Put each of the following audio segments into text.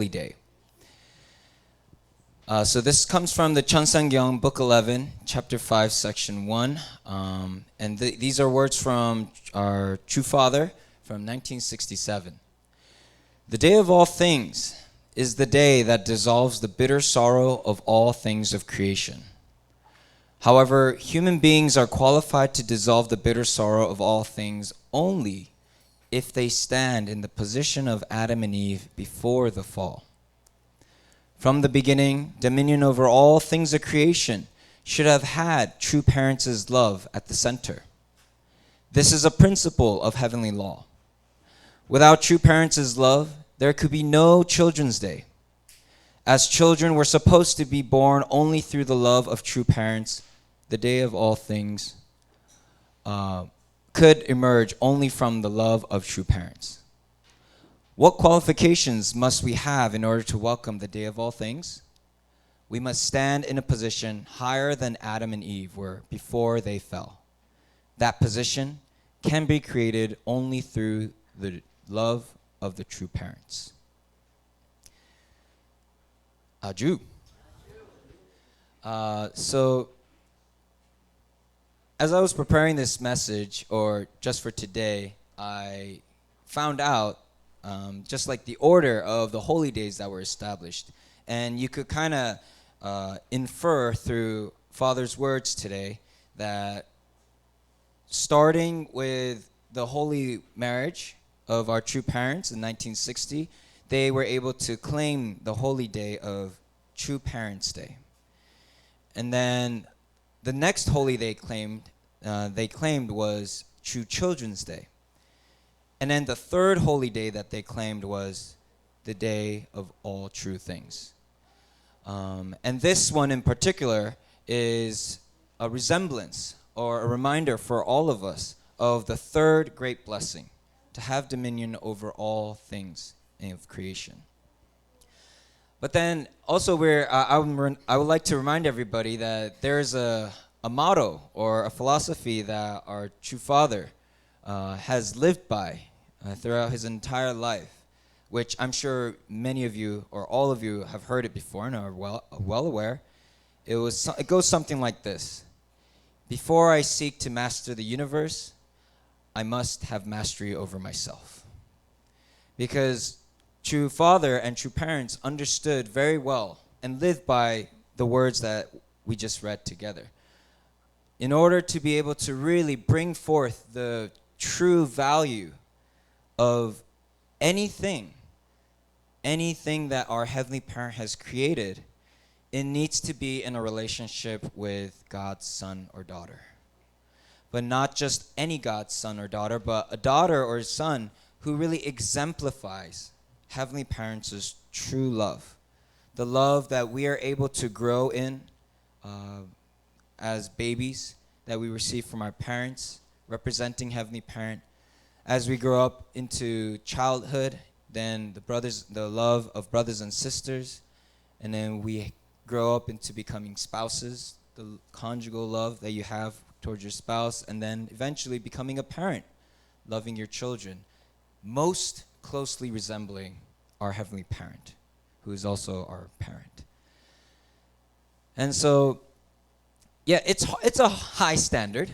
day. So this comes from the Cheonsangyong, Book 11, Chapter 5, Section 1. These are words from our True Father from 1967. The day of all things is the day that dissolves the bitter sorrow of all things of creation. However, human beings are qualified to dissolve the bitter sorrow of all things only if they stand in the position of Adam and Eve before the fall. From the beginning, dominion over all things of creation should have had true parents' love at the center. This is a principle of heavenly law. Without true parents' love, there could be no Children's Day. As children were supposed to be born only through the love of true parents, the day of all things could emerge only from the love of true parents. What qualifications must we have in order to welcome the day of all things? We must stand in a position higher than Adam and Eve were before they fell. That position can be created only through the love of the true parents. Aju. So, as I was preparing this message, or just for today, I found out just like the order of the holy days that were established. And you could kind of infer through Father's words today that starting with the holy marriage of our true parents in 1960, they were able to claim the holy day of True Parents' Day. And then the next holy they claimed was True Children's Day. And then the third holy day that they claimed was the day of all true things. And this one in particular is a resemblance or a reminder for all of us of the third great blessing, to have dominion over all things of creation. But then also I would like to remind everybody that there's a motto or a philosophy that our true Father has lived by throughout his entire life, which I'm sure many of you or all of you have heard it before and are well aware. It goes something like this: before I seek to master the universe, I must have mastery over myself. Because true Father and true parents understood very well and lived by the words that we just read together. In order to be able to really bring forth the true value of anything that our Heavenly Parent has created, it needs to be in a relationship with God's son or daughter. But not just any God's son or daughter, but a daughter or a son who really exemplifies Heavenly Parents' true love. The love that we are able to grow in as babies, that we receive from our parents, representing Heavenly Parent. As we grow up into childhood, then the love of brothers and sisters, and then we grow up into becoming spouses, the conjugal love that you have towards your spouse, and then eventually becoming a parent, loving your children, most closely resembling our Heavenly Parent, who is also our parent. And so, yeah, it's a high standard.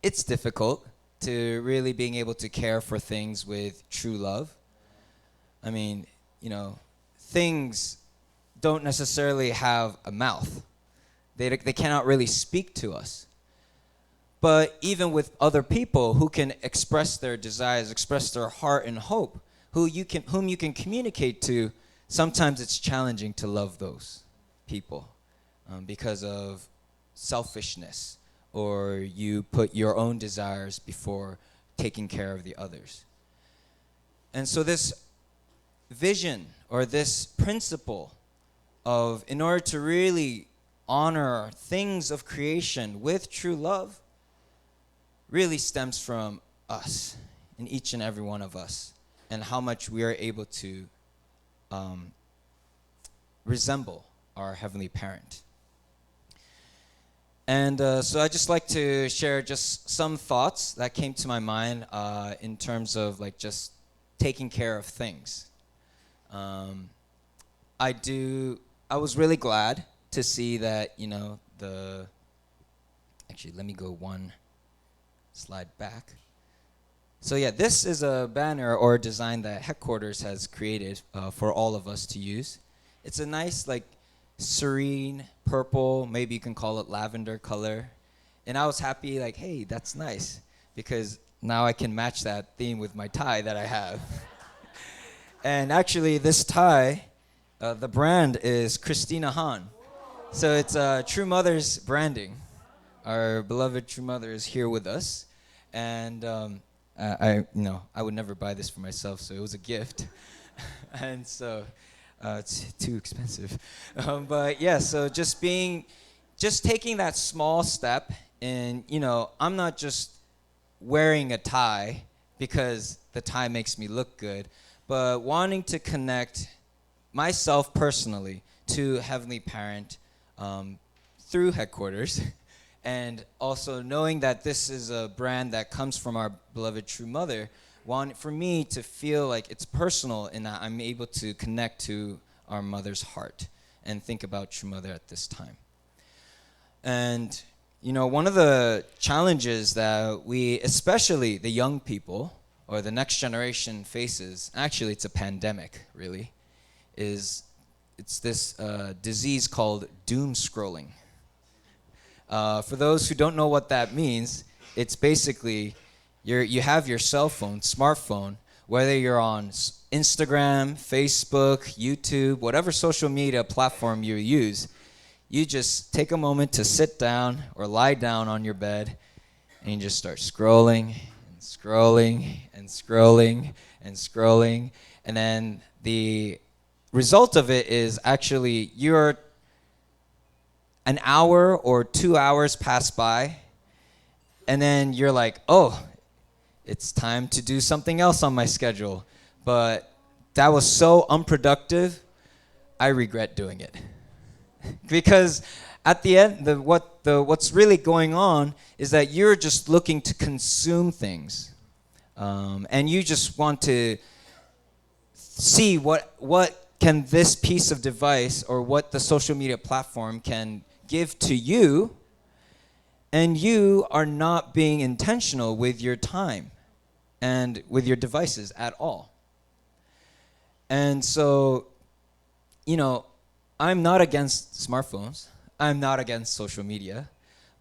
It's difficult to really being able to care for things with true love. I mean, things don't necessarily have a mouth. They cannot really speak to us. But even with other people who can express their desires, express their heart and hope, whom you can communicate to, sometimes it's challenging to love those people because of selfishness, or you put your own desires before taking care of the others. And so this vision or this principle of, in order to really honor things of creation with true love, really stems from us, in each and every one of us, and how much we are able to resemble our Heavenly Parent. And so I'd just like to share just some thoughts that came to my mind in terms of like just taking care of things. Um, I do. I was really glad to see that the. Actually, let me go one slide back. So yeah, this is a banner or design that headquarters has created for all of us to use. It's a nice like serene purple, maybe you can call it lavender color. And I was happy like, hey, that's nice because now I can match that theme with my tie that I have. And actually this tie, the brand is Christina Han. So it's True Mother's branding. Our beloved True Mother is here with us. And I would never buy this for myself, so it was a gift. And so it's too expensive. But yeah, so just taking that small step, and I'm not just wearing a tie because the tie makes me look good, but wanting to connect myself personally to Heavenly Parent through headquarters. And also knowing that this is a brand that comes from our beloved True Mother, want for me to feel like it's personal in that I'm able to connect to our mother's heart and think about True Mother at this time. And one of the challenges that we, especially the young people or the next generation faces, actually it's a pandemic really, it's this disease called doom scrolling. For those who don't know what that means, it's basically you have your cell phone, smartphone, whether you're on Instagram, Facebook, YouTube, whatever social media platform you use, you just take a moment to sit down or lie down on your bed and you just start scrolling and scrolling and scrolling and scrolling. And then the result of it is actually you're an hour or 2 hours pass by, and then you're like, oh, it's time to do something else on my schedule. But that was so unproductive, I regret doing it. Because at the end, what's really going on is that you're just looking to consume things. And you just want to see what can this piece of device or what the social media platform can give to you, and you are not being intentional with your time and with your devices at all. And so, I'm not against smartphones. I'm not against social media.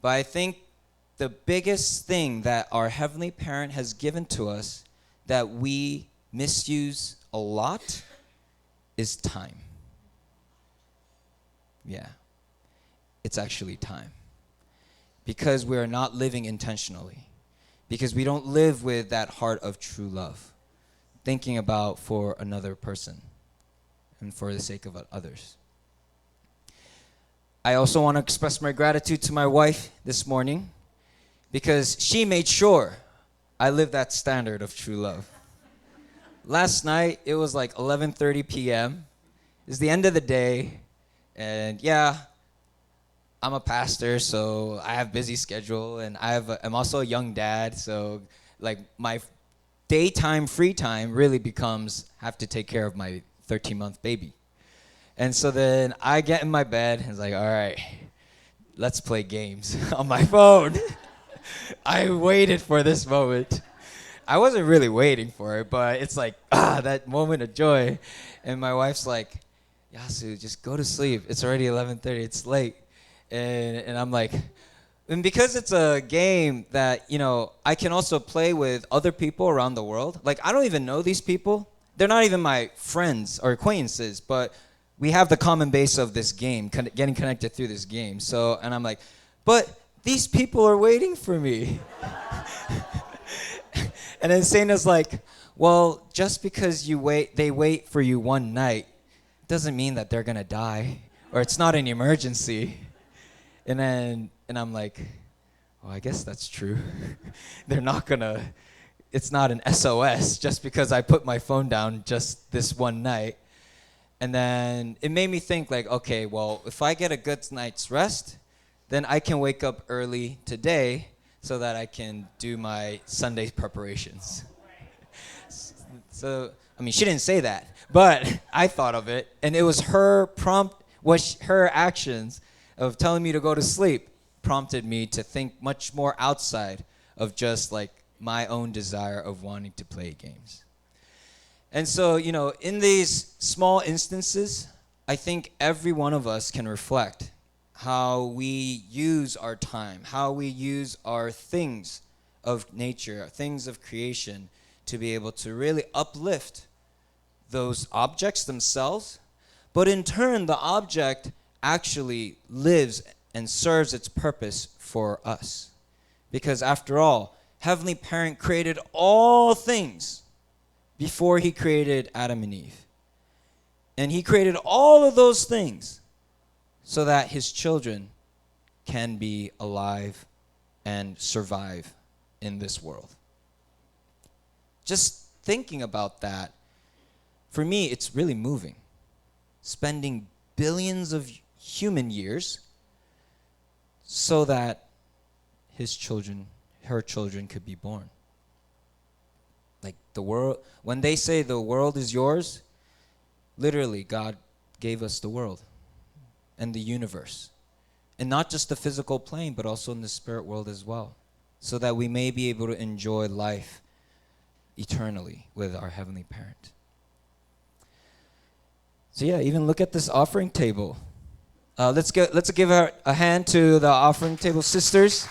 But I think the biggest thing that our Heavenly Parent has given to us that we misuse a lot is time. Yeah. It's actually time. Because we are not living intentionally. Because we don't live with that heart of true love. Thinking about for another person and for the sake of others. I also want to express my gratitude to my wife this morning because she made sure I live that standard of true love. Last night, it was like 11:30 p.m. It's the end of the day, and yeah, I'm a pastor, so I have busy schedule, and I'm also a young dad, so like my daytime free time really becomes have to take care of my 13-month baby. And so then I get in my bed and it's like, all right, let's play games on my phone. I waited for this moment. I wasn't really waiting for it, but it's like, that moment of joy. And my wife's like, Yasu, just go to sleep. It's already 11:30, it's late. And I'm like, and because it's a game that, I can also play with other people around the world. Like, I don't even know these people. They're not even my friends or acquaintances, but we have the common base of this game, getting connected through this game. So, and I'm like, but these people are waiting for me. And then Saina's like, well, just because they wait for you one night, doesn't mean that they're gonna die, or it's not an emergency. And I'm like, well, I guess that's true. It's not an SOS just because I put my phone down just this one night. And then it made me think like, okay, well, if I get a good night's rest, then I can wake up early today so that I can do my Sunday preparations. So I mean, she didn't say that, but I thought of it, and it was her her actions of telling me to go to sleep prompted me to think much more outside of just like my own desire of wanting to play games. And so, in these small instances, I think every one of us can reflect how we use our time, how we use our things of nature, things of creation, to be able to really uplift those objects themselves. But in turn, the object actually lives and serves its purpose for us. Because after all, Heavenly Parent created all things before he created Adam and Eve. And he created all of those things so that his children can be alive and survive in this world. Just thinking about that, for me, it's really moving. Spending billions of human years so that her children could be born. Like the world, when they say the world is yours, literally God gave us the world and the universe. And not just the physical plane, but also in the spirit world as well, so that we may be able to enjoy life eternally with our Heavenly Parent. So yeah, even look at this offering table. Let's give a hand to the offering table sisters.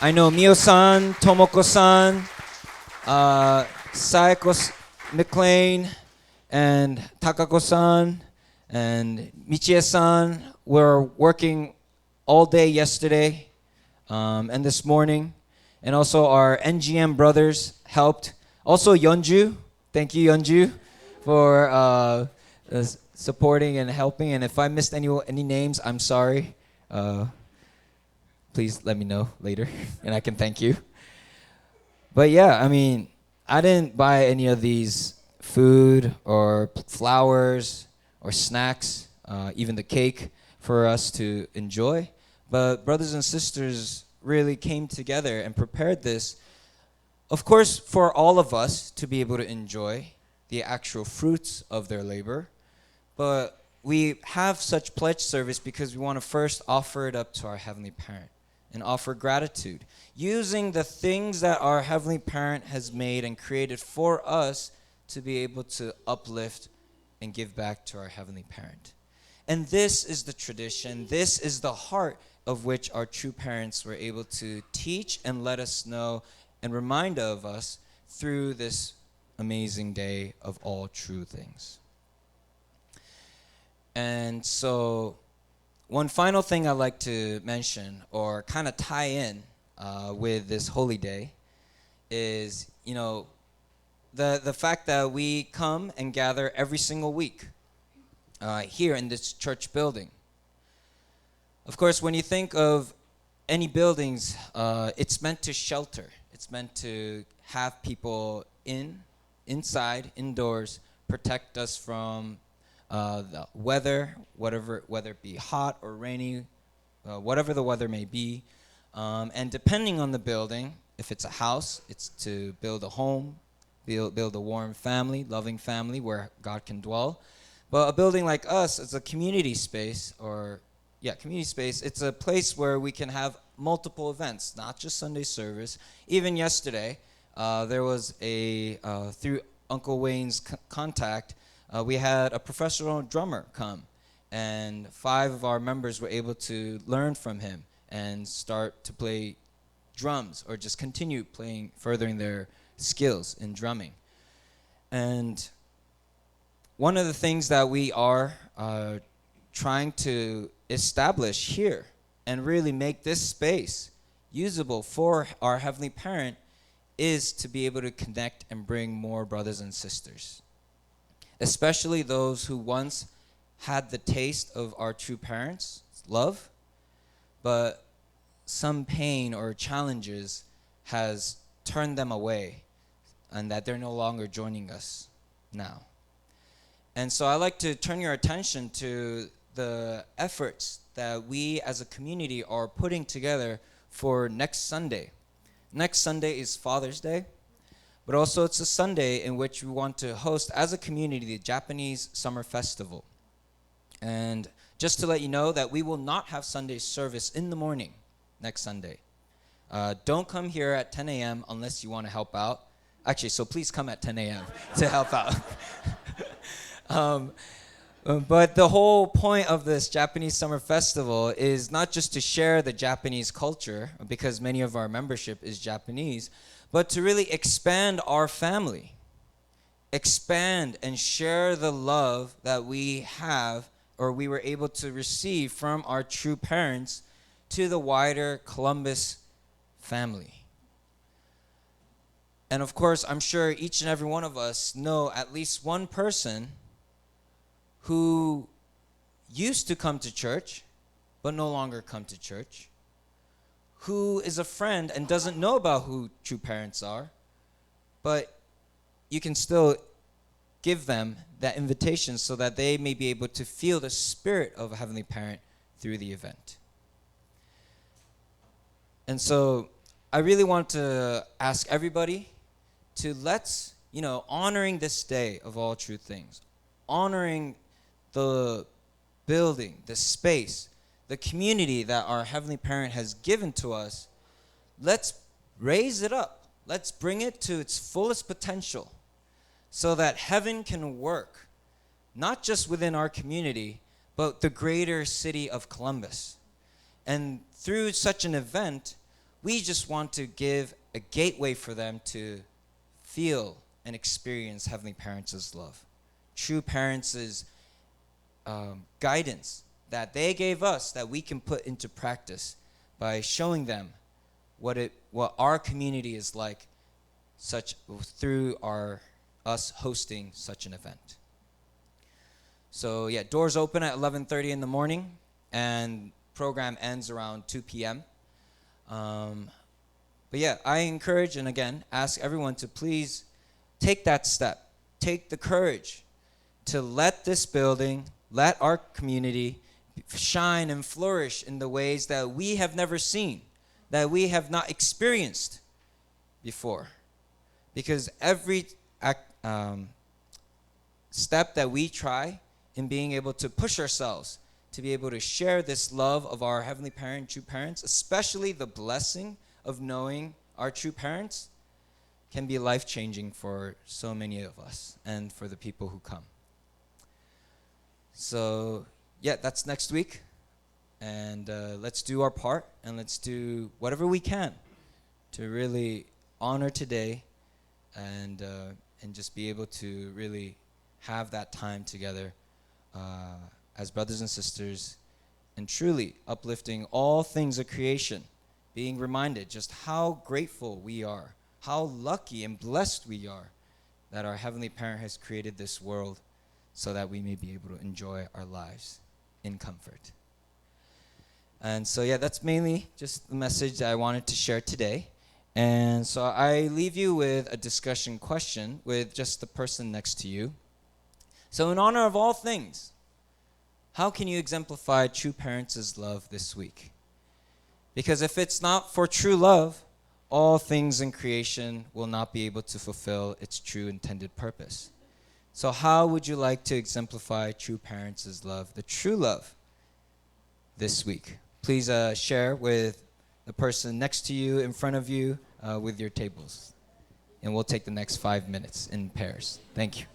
I know Mio-san, Tomoko-san, Saeko McLean, and Takako-san, and Michie-san were working all day yesterday and this morning. And also our NGM brothers helped. Also Yeonju, thank you Yeonju for supporting and helping. And if I missed any names, I'm sorry. Please let me know later and I can thank you. But yeah, I mean, I didn't buy any of these food or flowers or snacks, even the cake for us to enjoy. But brothers and sisters really came together and prepared this, of course, for all of us to be able to enjoy the actual fruits of their labor. But we have such pledge service because we want to first offer it up to our Heavenly Parent and offer gratitude, using the things that our Heavenly Parent has made and created for us to be able to uplift and give back to our Heavenly Parent. And this is the tradition, this is the heart of which our true parents were able to teach and let us know and remind of us through this amazing day of all true things. And so one final thing I'd like to mention or kind of tie in with this holy day is, the fact that we come and gather every single week here in this church building. Of course, when you think of any buildings, it's meant to shelter. It's meant to have people inside, indoors, protect us from the weather, whether it be hot or rainy, whatever the weather may be. And depending on the building, if it's a house, it's to build a home, build a warm family, loving family where God can dwell. But a building like us is a community space, community space. It's a place where we can have multiple events, not just Sunday service. Even yesterday, there was through Uncle Wayne's contact, we had a professional drummer come, and 5 of our members were able to learn from him and start to play drums or just continue furthering their skills in drumming. And one of the things that we are trying to establish here and really make this space usable for our Heavenly Parent is to be able to connect and bring more brothers and sisters, especially those who once had the taste of our true parents' love, but some pain or challenges has turned them away and that they're no longer joining us now. And so I'd like to turn your attention to the efforts that we as a community are putting together for next Sunday. Next Sunday is Father's Day, but also it's a Sunday in which we want to host as a community the Japanese Summer Festival. And just to let you know that we will not have Sunday service in the morning next Sunday. Don't come here at 10 a.m. unless you want to help out. Actually, so please come at 10 a.m. to help out. But the whole point of this Japanese Summer Festival is not just to share the Japanese culture, because many of our membership is Japanese, but to really expand our family. Expand and share the love that we have or we were able to receive from our true parents to the wider Columbus family. And of course, I'm sure each and every one of us know at least one person who used to come to church but no longer come to church, who is a friend and doesn't know about who true parents are, but you can still give them that invitation so that they may be able to feel the spirit of a Heavenly Parent through the event. And so I really want to ask everybody to let's, honoring this day of all true things, honoring the building, the space, the community that our Heavenly Parent has given to us, let's raise it up. Let's bring it to its fullest potential so that heaven can work, not just within our community, but the greater city of Columbus. And through such an event, we just want to give a gateway for them to feel and experience Heavenly Parents' love, true parents' guidance that they gave us that we can put into practice by showing them what our community is like, such through us hosting such an event. So yeah, doors open at 11:30 in the morning, and program ends around 2 p.m. But yeah, I encourage and again ask everyone to please take that step, take the courage to let this building, let our community shine and flourish in the ways that we have never seen, that we have not experienced before. Because every step that we try in being able to push ourselves to be able to share this love of our Heavenly Parent, true parents, especially the blessing of knowing our true parents, can be life-changing for so many of us and for the people who come. So yeah, that's next week. And let's do our part and let's do whatever we can to really honor today and just be able to really have that time together as brothers and sisters, and truly uplifting all things of creation, being reminded just how grateful we are, how lucky and blessed we are that our Heavenly Parent has created this world so that we may be able to enjoy our lives in comfort. And so yeah, that's mainly just the message that I wanted to share today. And so I leave you with a discussion question with just the person next to you. So in honor of all things, how can you exemplify true parents' love this week? Because if it's not for true love, all things in creation will not be able to fulfill its true intended purpose. So how would you like to exemplify true parents' love, the true love, this week? Please share with the person next to you, in front of you, with your tables. And we'll take the next 5 minutes in pairs. Thank you.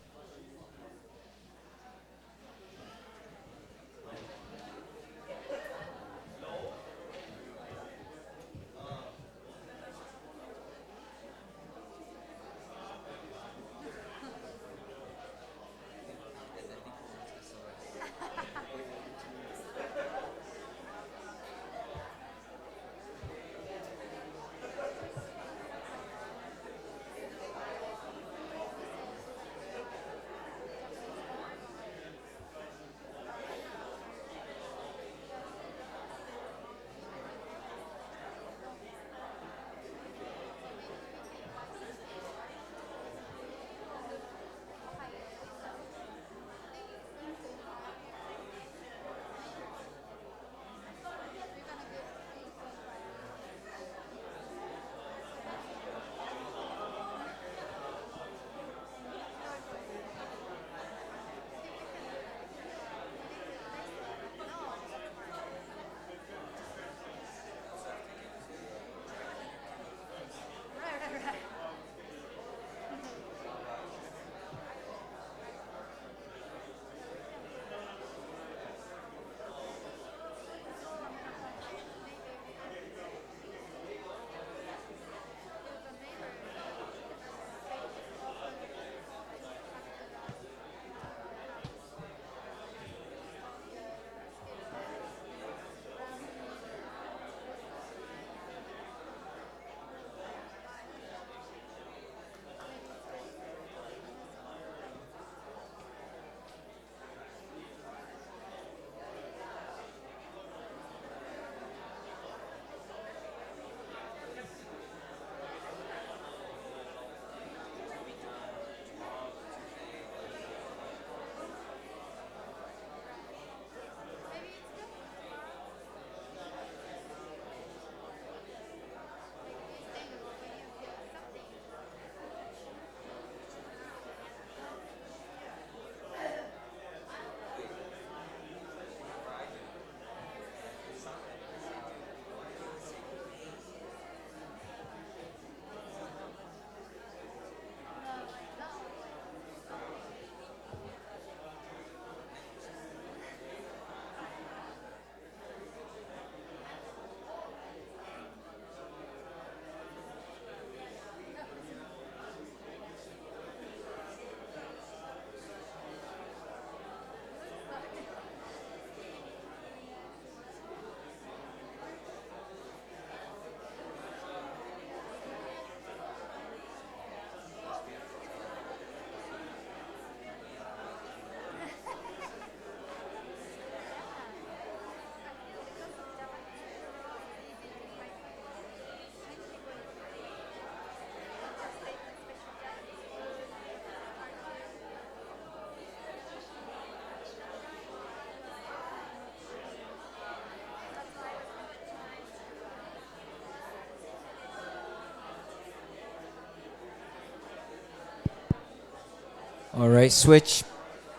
All right, switch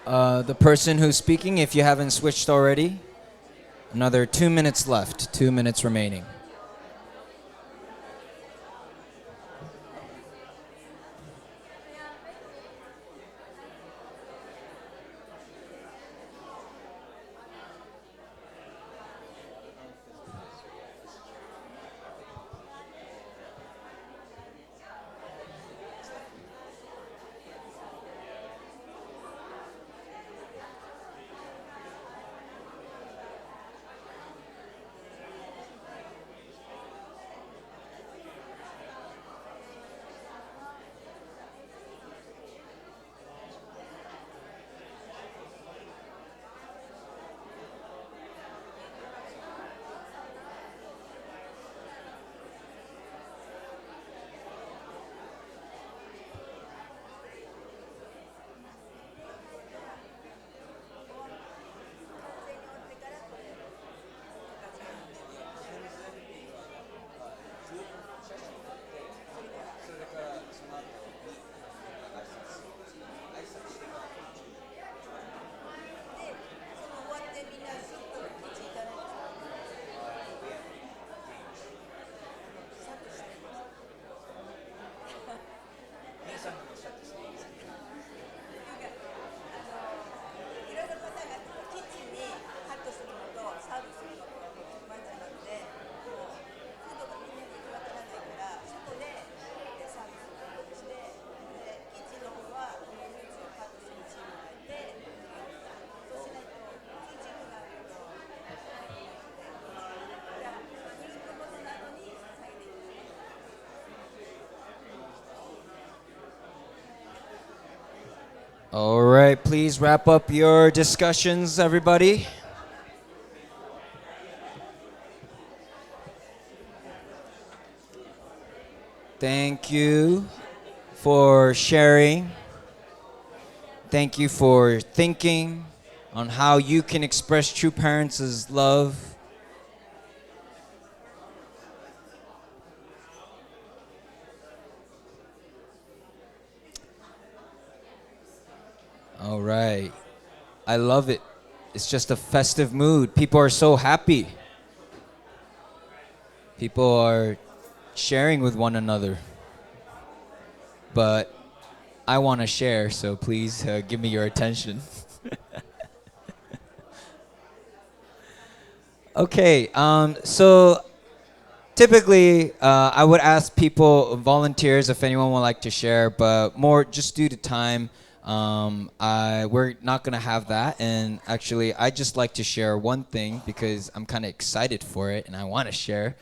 the person who's speaking if you haven't switched already. Another 2 minutes left, 2 minutes remaining. All right, please wrap up your discussions, everybody. Thank you for sharing. Thank you for thinking on how you can express true parents' love. All right. I love it. It's just a festive mood. People are so happy. People are sharing with one another. But I want to share, so please give me your attention. Okay, so typically I would ask people, volunteers, if anyone would like to share, but more just due to time, we're not gonna have that. And actually, I just like to share one thing because I'm kind of excited for it and I want to share.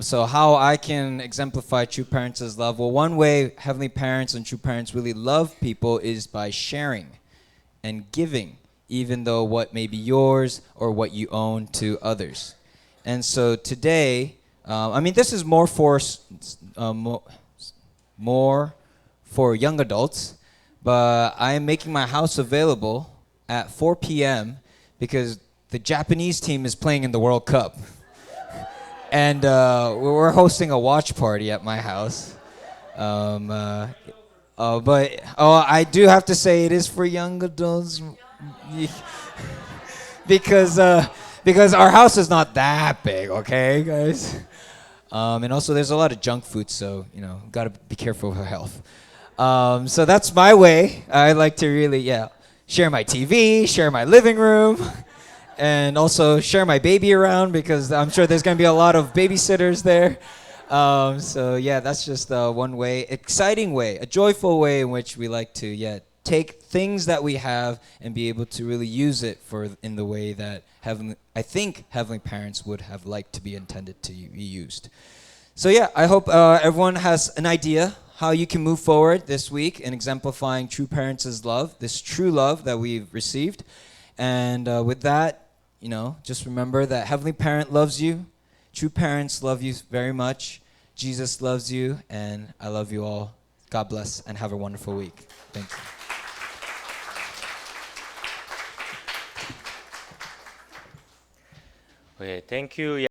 So how I can exemplify true parents' love? Well, one way heavenly parents and true parents really love people is by sharing and giving, even though what may be yours or what you own to others. And so today, I mean, this is more for more for young adults, but I am making my house available at 4 p.m. because the Japanese team is playing in the World Cup. And we're hosting a watch party at my house. But I do have to say it is for young adults because our house is not that big, okay, guys. And also, there's a lot of junk food, so gotta be careful with health. So that's my way. I like to really, share my TV, share my living room, and also share my baby around because I'm sure there's gonna be a lot of babysitters there. So yeah, that's just one way, exciting way, a joyful way in which we like to take things that we have and be able to really use it in the way that I think heavenly parents would have liked to be intended to be used. So yeah, I hope everyone has an idea how you can move forward this week in exemplifying true parents' love, this true love that we've received. And with that, just remember that heavenly parent loves you. True parents love you very much. Jesus loves you, and I love you all. God bless, and have a wonderful week. Thank you. Okay, thank you.